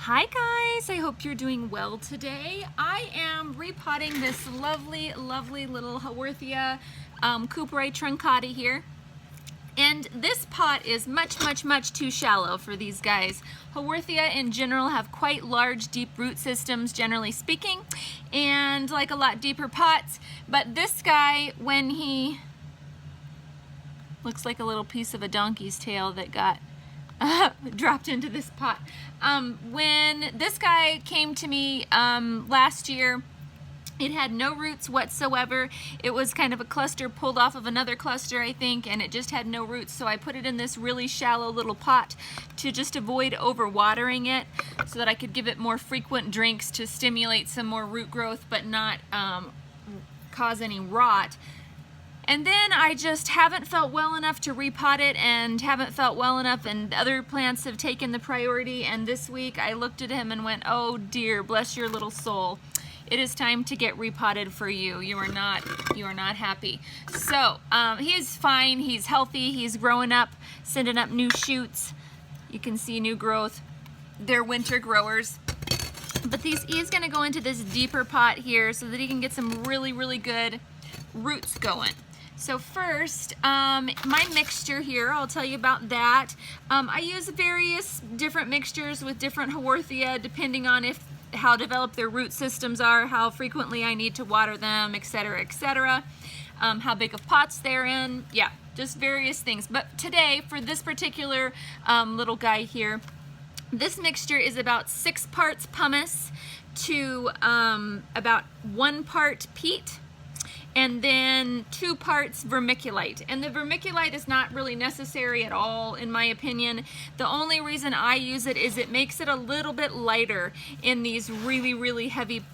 Hi guys, I hope you're doing well today. I am repotting this lovely little Haworthia Cooperi Truncata here. And this pot is much too shallow for these guys. Haworthia in general have quite large, deep root systems, generally speaking, and like a lot deeper pots. But this guy, when he looks like a little piece of a donkey's tail that got dropped into this pot. When this guy came to me last year, it had no roots whatsoever. It was kind of a cluster pulled off of another cluster, I think, and it just had no roots. So I put it in this really shallow little pot to just avoid overwatering it so that I could give it more frequent drinks to stimulate some more root growth but not cause any rot. And then I just haven't felt well enough to repot it and haven't felt well enough, and other plants have taken the priority, and this week I looked at him and went, oh dear, bless your little soul. It is time to get repotted for you. You are not happy. So he is fine, he's healthy, he's growing up, sending up new shoots. You can see new growth. They're winter growers. But he's gonna go into this deeper pot here so that he can get some really good roots going. So first, my mixture here, I'll tell you about that. I use various different mixtures with different Haworthia depending on how developed their root systems are, how frequently I need to water them, etc., how big of pots they're in, yeah, just various things. But today, for this particular little guy here, this mixture is about 6 parts pumice to about 1 part peat, and then 2 parts vermiculite. And the vermiculite is not really necessary at all, in my opinion. The only reason I use it is it makes it a little bit lighter in these really heavy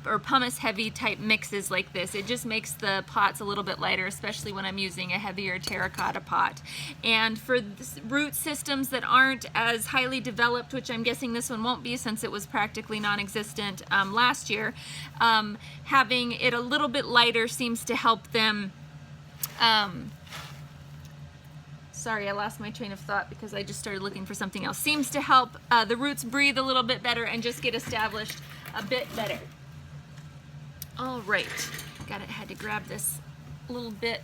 or pumice heavy type mixes like this. It just makes the pots a little bit lighter, especially when I'm using a heavier terracotta pot. And for root systems that aren't as highly developed, which I'm guessing this one won't be since it was practically non-existent last year, having it a little bit lighter seems to help them. Sorry, I lost my train of thought because I just started looking for something else. Seems to help the roots breathe a little bit better and just get established a bit better. All right, had to grab this little bit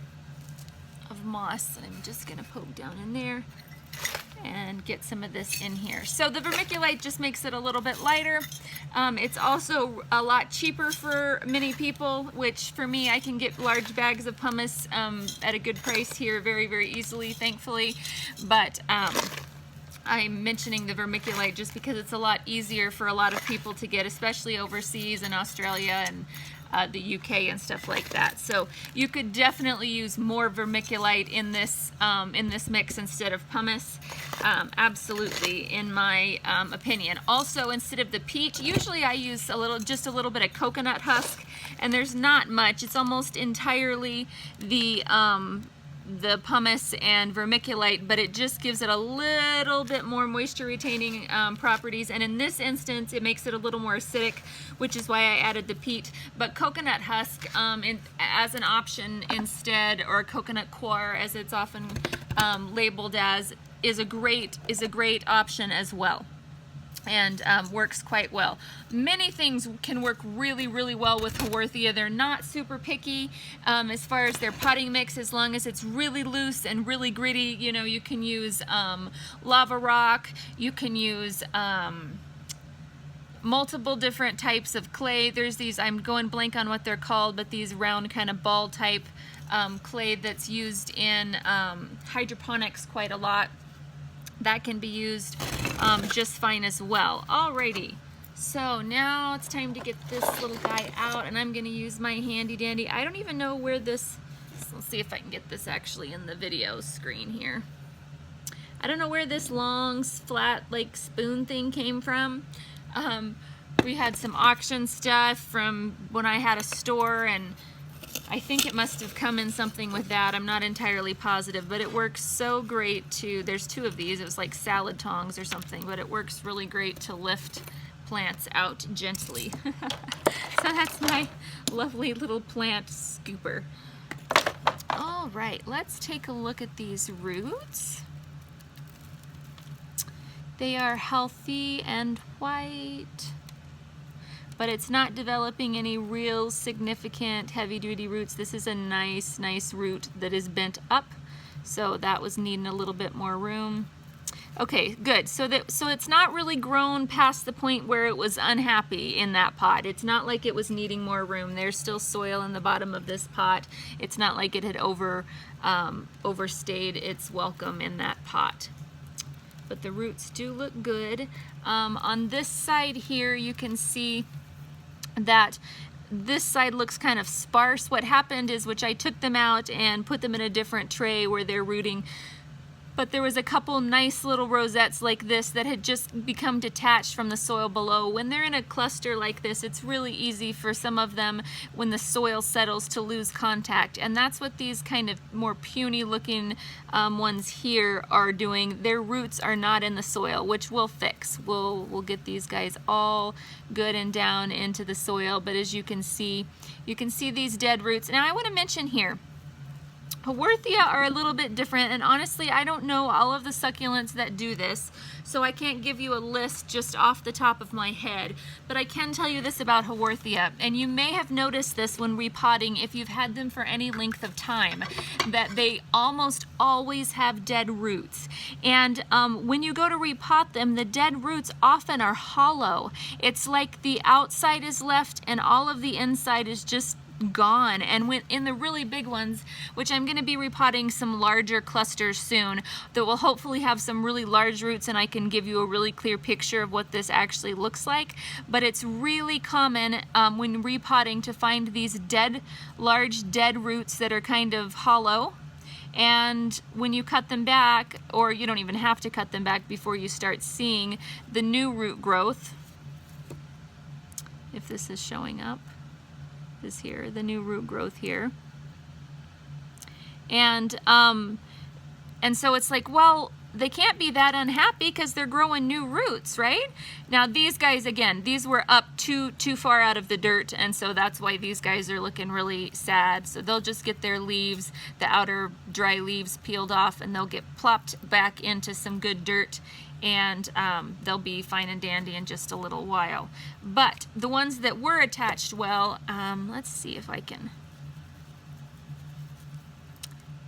of moss that I'm just gonna poke down in there and get some of this in here. So the vermiculite just makes it a little bit lighter. It's also a lot cheaper for many people, which for me, I can get large bags of pumice at a good price here very easily, thankfully. But I'm mentioning the vermiculite just because it's a lot easier for a lot of people to get, especially overseas in Australia and the UK and stuff like that. So you could definitely use more vermiculite in this mix instead of pumice. Absolutely, in my opinion. Also, instead of the peat, usually I use just a little bit of coconut husk, and there's not much. It's almost entirely the pumice and vermiculite, but it just gives it a little bit more moisture retaining properties, and in this instance it makes it a little more acidic, which is why I added the peat. But coconut husk as an option instead, or coconut coir as it's often labeled as, is a great option as well, and works quite well. Many things can work really well with Haworthia. They're not super picky as far as their potting mix, as long as it's really loose and really gritty. You know, you can use lava rock, you can use multiple different types of clay. There's these, I'm going blank on what they're called, but these round kind of ball type clay that's used in hydroponics quite a lot. That can be used just fine as well. Alrighty, so now it's time to get this little guy out, and I'm gonna use my handy dandy. I don't even know where this, let's see if I can get this actually in the video screen here. I don't know where this long, flat, like spoon thing came from. We had some auction stuff from when I had a store, and I think it must have come in something with that. I'm not entirely positive, but it works so great to, there's 2 of these, it was like salad tongs or something, but it works really great to lift plants out gently. So that's my lovely little plant scooper. All right, let's take a look at these roots. They are healthy and white, but it's not developing any real significant heavy-duty roots. This is a nice root that is bent up, so that was needing a little bit more room. Okay, good. So it's not really grown past the point where it was unhappy in that pot. It's not like it was needing more room. There's still soil in the bottom of this pot. It's not like it had overstayed its welcome in that pot. But the roots do look good. On this side here, you can see that this side looks kind of sparse. What happened is, which I took them out and put them in a different tray where they're rooting, but there was a couple nice little rosettes like this that had just become detached from the soil below. When they're in a cluster like this, it's really easy for some of them, when the soil settles, to lose contact. And that's what these kind of more puny looking ones here are doing. Their roots are not in the soil, which we'll fix. We'll get these guys all good and down into the soil. But as you can see these dead roots. Now I want to mention here, Haworthia are a little bit different, and honestly I don't know all of the succulents that do this, so I can't give you a list just off the top of my head, but I can tell you this about Haworthia, and you may have noticed this when repotting if you've had them for any length of time, that they almost always have dead roots. And when you go to repot them, the dead roots often are hollow. It's like the outside is left and all of the inside is just gone. And when in the really big ones, which I'm going to be repotting some larger clusters soon that will hopefully have some really large roots, and I can give you a really clear picture of what this actually looks like. But it's really common when repotting to find these large dead roots that are kind of hollow. And when you cut them back, or you don't even have to cut them back before you start seeing the new root growth, if this is showing up, is here, the new root growth here. And so it's like, well, they can't be that unhappy because they're growing new roots, right? Now these guys, again, these were up too far out of the dirt, and so that's why these guys are looking really sad. So they'll just get their leaves, the outer dry leaves, peeled off, and they'll get plopped back into some good dirt, and they'll be fine and dandy in just a little while. But the ones that were attached well, let's see if I can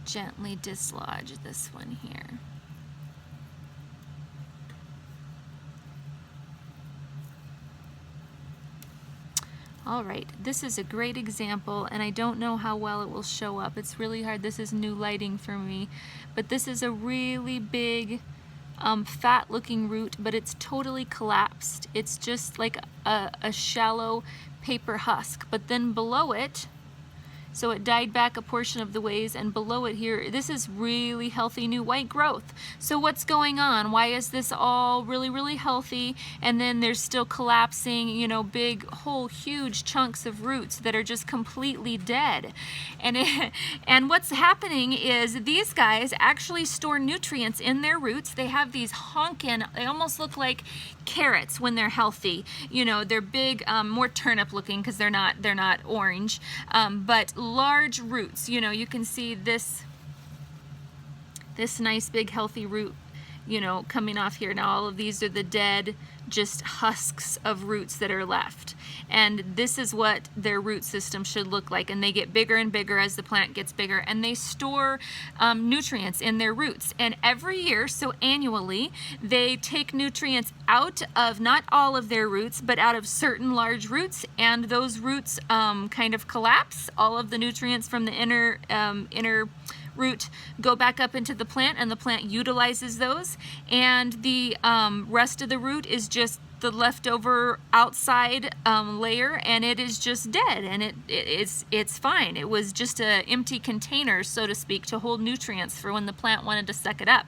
gently dislodge this one here. All right, this is a great example, and I don't know how well it will show up. It's really hard. This is new lighting for me, but this is a really big fat looking root, but it's totally collapsed. It's just like a shallow paper husk, but then below it, so it died back a portion of the ways, and below it here, this is really healthy new white growth. So what's going on? Why is this all really healthy, and then there's still collapsing, you know, big whole huge chunks of roots that are just completely dead? And what's happening is these guys actually store nutrients in their roots. They have these honkin', they almost look like carrots when they're healthy. You know, they're big, more turnip looking because they're not orange, but large roots. You know, you can see this nice big healthy root, you know, coming off here. Now all of these are the dead just husks of roots that are left, and this is what their root system should look like. And they get bigger and bigger as the plant gets bigger, and they store nutrients in their roots. And every year, so annually, they take nutrients out of not all of their roots, but out of certain large roots, and those roots kind of collapse. All of the nutrients from the inner root go back up into the plant, and the plant utilizes those, and the rest of the root is just the leftover outside layer, and it is just dead, and it's fine. It was just an empty container, so to speak, to hold nutrients for when the plant wanted to suck it up.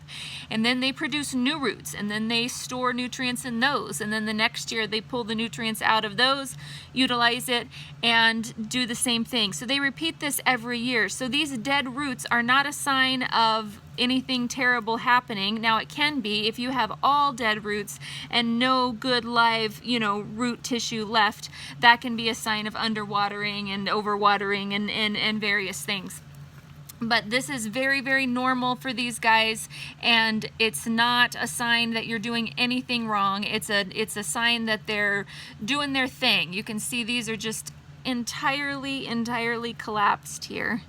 And then they produce new roots, and then they store nutrients in those, and then the next year they pull the nutrients out of those, utilize it, and do the same thing. So they repeat this every year. So these dead roots are not a sign of anything terrible happening. Now it can be if you have all dead roots and no good live, you know, root tissue left. That can be a sign of underwatering and overwatering and various things. But this is very, very normal for these guys, and it's not a sign that you're doing anything wrong. It's a sign that they're doing their thing. You can see these are just entirely collapsed here.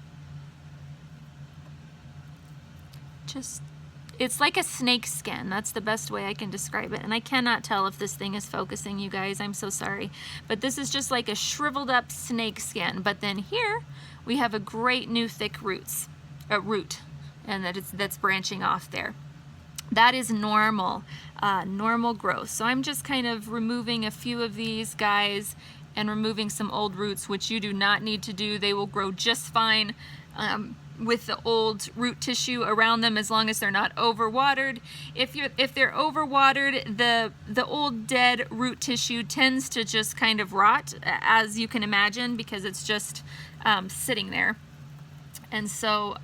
It's like a snake skin. That's the best way I can describe it. And I cannot tell if this thing is focusing, you guys. I'm so sorry. But this is just like a shriveled up snake skin. But then here we have a great new thick root, and that's branching off there. That is normal, normal growth. So I'm just kind of removing a few of these guys and removing some old roots, which you do not need to do. They will grow just fine with the old root tissue around them, as long as they're not overwatered. If they're overwatered, the old dead root tissue tends to just kind of rot, as you can imagine, because it's just sitting there. And so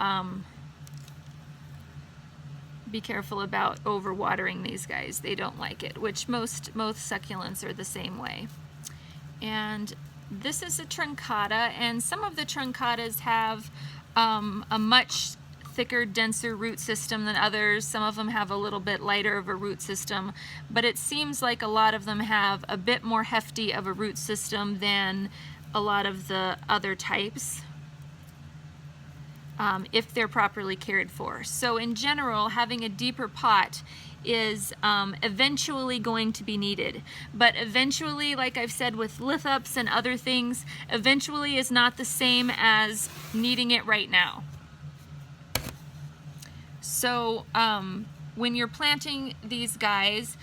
be careful about overwatering these guys. They don't like it, which most succulents are the same way. And this is a truncata, and some of the truncatas have a much thicker, denser root system than others. Some of them have a little bit lighter of a root system, but it seems like a lot of them have a bit more hefty of a root system than a lot of the other types, if they're properly cared for. So in general, having a deeper pot is eventually going to be needed. But eventually, like I've said with lithups and other things, eventually is not the same as needing it right now. So when you're planting these guys,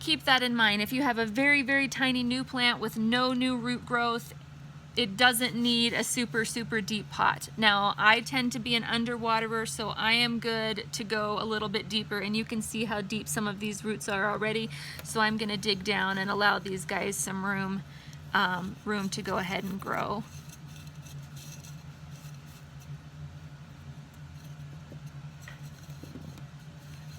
keep that in mind. If you have a very, very tiny new plant with no new root growth, it doesn't need a super deep pot. Now, I tend to be an underwaterer, so I am good to go a little bit deeper, and you can see how deep some of these roots are already. So I'm gonna dig down and allow these guys some room to go ahead and grow.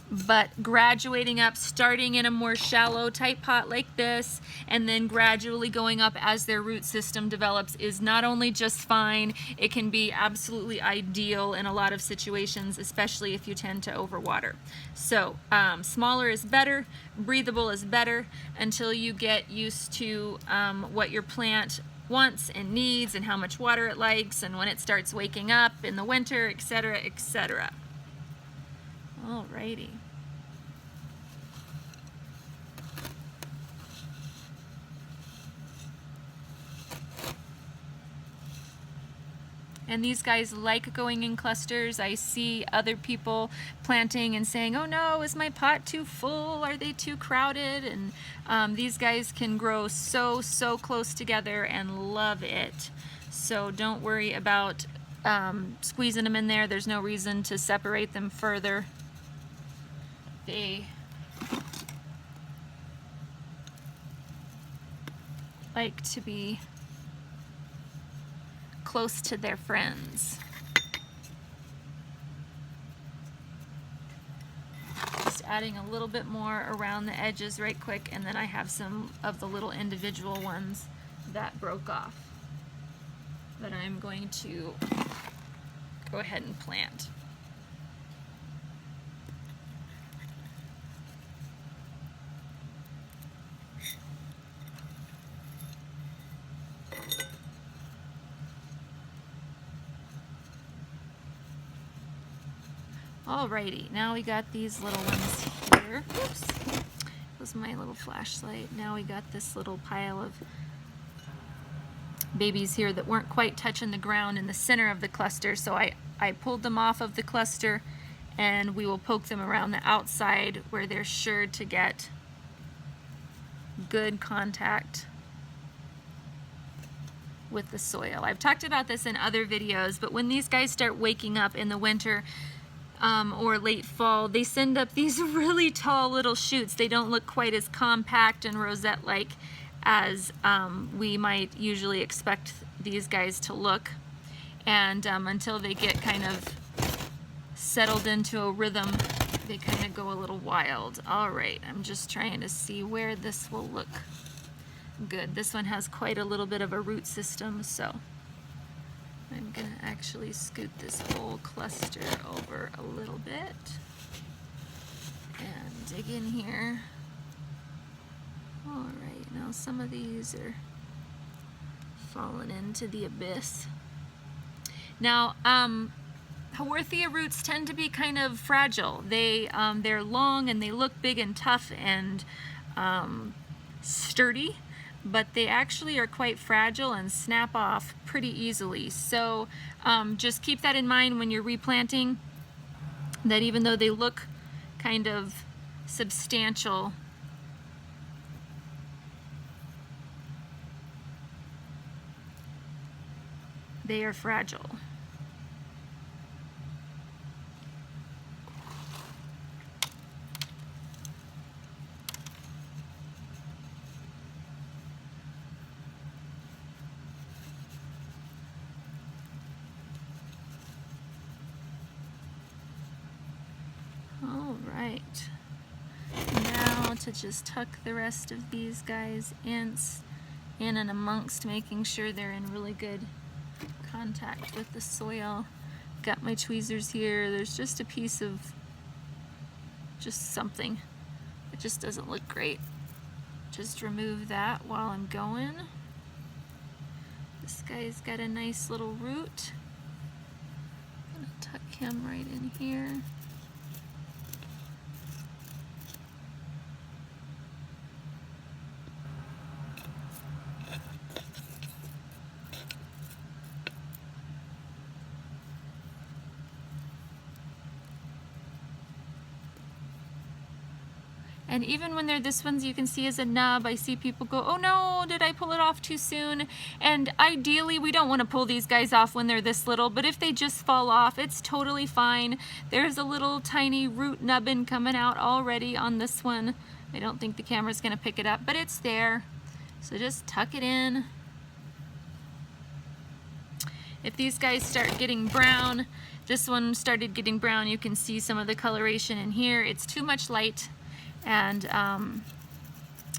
But graduating up, starting in a more shallow type pot like this, and then gradually going up as their root system develops is not only just fine, it can be absolutely ideal in a lot of situations, especially if you tend to overwater. So smaller is better, breathable is better, until you get used to what your plant wants and needs and how much water it likes and when it starts waking up in the winter, etc., etc. Alrighty. And these guys like going in clusters. I see other people planting and saying, oh no, is my pot too full? Are they too crowded? And these guys can grow so close together and love it. So don't worry about squeezing them in there. There's no reason to separate them further. They like to be close to their friends. Just adding a little bit more around the edges right quick, and then I have some of the little individual ones that broke off that I'm going to go ahead and plant. Alrighty, now we got these little ones here. Oops, that was my little flashlight. Now we got this little pile of babies here that weren't quite touching the ground in the center of the cluster, so I pulled them off of the cluster, and we will poke them around the outside where they're sure to get good contact with the soil. I've talked about this in other videos, but when these guys start waking up in the winter, or late fall, they send up these really tall little shoots. They don't look quite as compact and rosette-like as we might usually expect these guys to look. And until they get kind of settled into a rhythm, they kind of go a little wild. All right, I'm just trying to see where this will look good. This one has quite a little bit of a root system, so I'm gonna actually scoot this whole cluster over a little bit and dig in here. All right, now some of these are falling into the abyss. Now, Haworthia roots tend to be kind of fragile. They're long and they look big and tough and sturdy, but they actually are quite fragile and snap off pretty easily. So just keep that in mind when you're replanting, that even though they look kind of substantial, they are fragile. All right, now to just tuck the rest of these guys in and amongst, making sure they're in really good contact with the soil. Got my tweezers here. There's just a piece of just something. It just doesn't look great. Just remove that while I'm going. This guy's got a nice little root. I'm gonna tuck him right in here. And even when they're this ones, you can see as a nub, I see people go, oh no, did I pull it off too soon? And ideally, we don't want to pull these guys off when they're this little, but if they just fall off, it's totally fine. There's a little tiny root nubbin coming out already on this one. I don't think the camera's gonna pick it up, but it's there. So just tuck it in. If these guys start getting brown, this one started getting brown, you can see some of the coloration in here. It's too much light. And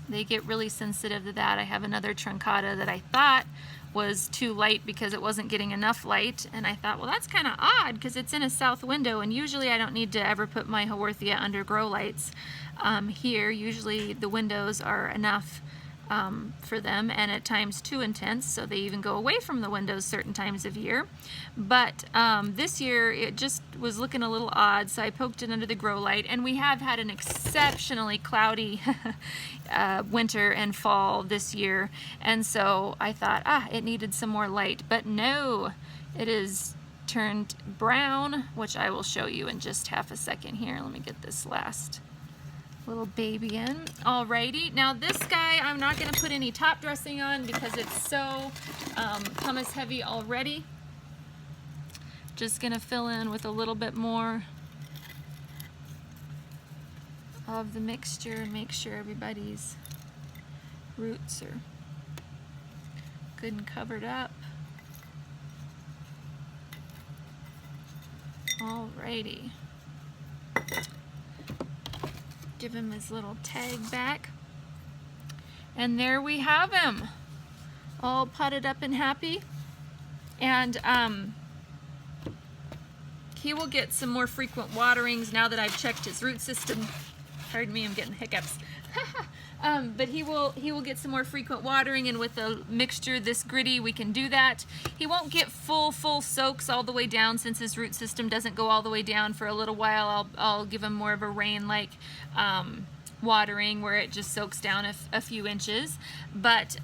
they get really sensitive to that. I have another truncata that I thought was too light because it wasn't getting enough light, and I thought, well, that's kind of odd because it's in a south window, and usually I don't need to ever put my Haworthia under grow lights. Here, usually the windows are enough for them, and at times too intense, so they even go away from the windows certain times of year. But this year it just was looking a little odd, so I poked it under the grow light, and we have had an exceptionally cloudy winter and fall this year, and so I thought, it needed some more light, but no, it is turned brown, which I will show you in just half a second here. Let me get this last little baby in. Alrighty, now this guy I'm not going to put any top dressing on because it's so pumice heavy already. Just going to fill in with a little bit more of the mixture and make sure everybody's roots are good and covered up. Alrighty. Give him his little tag back. And there we have him, all potted up and happy. And he will get some more frequent waterings now that I've checked his root system. Pardon me, I'm getting hiccups. But he will get some more frequent watering, and with the mixture this gritty, we can do that. He won't get full soaks all the way down since his root system doesn't go all the way down for a little while. I'll give him more of a rain-like watering where it just soaks down a few inches. But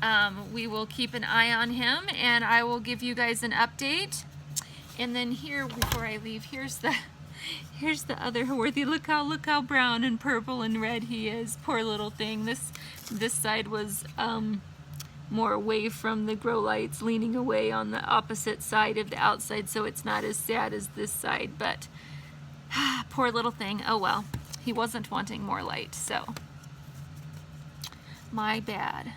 we will keep an eye on him, and I will give you guys an update. And then here, before I leave, here's the other Haworthia. Look how brown and purple and red he is. Poor little thing. This side was more away from the grow lights, leaning away on the opposite side of the outside, so it's not as sad as this side. But poor little thing. Oh well. He wasn't wanting more light, so my bad.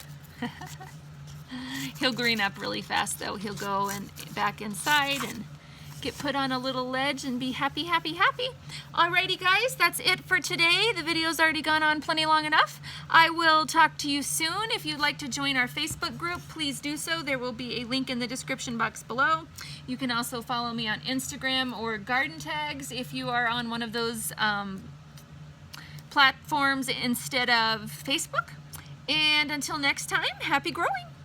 He'll green up really fast though. He'll go and back inside and it put on a little ledge and be happy, happy, happy. Alrighty guys, that's it for today. The video's already gone on plenty long enough. I will talk to you soon. If you'd like to join our Facebook group, please do so. There will be a link in the description box below. You can also follow me on Instagram or Garden Tags if you are on one of those platforms instead of Facebook. And until next time, happy growing!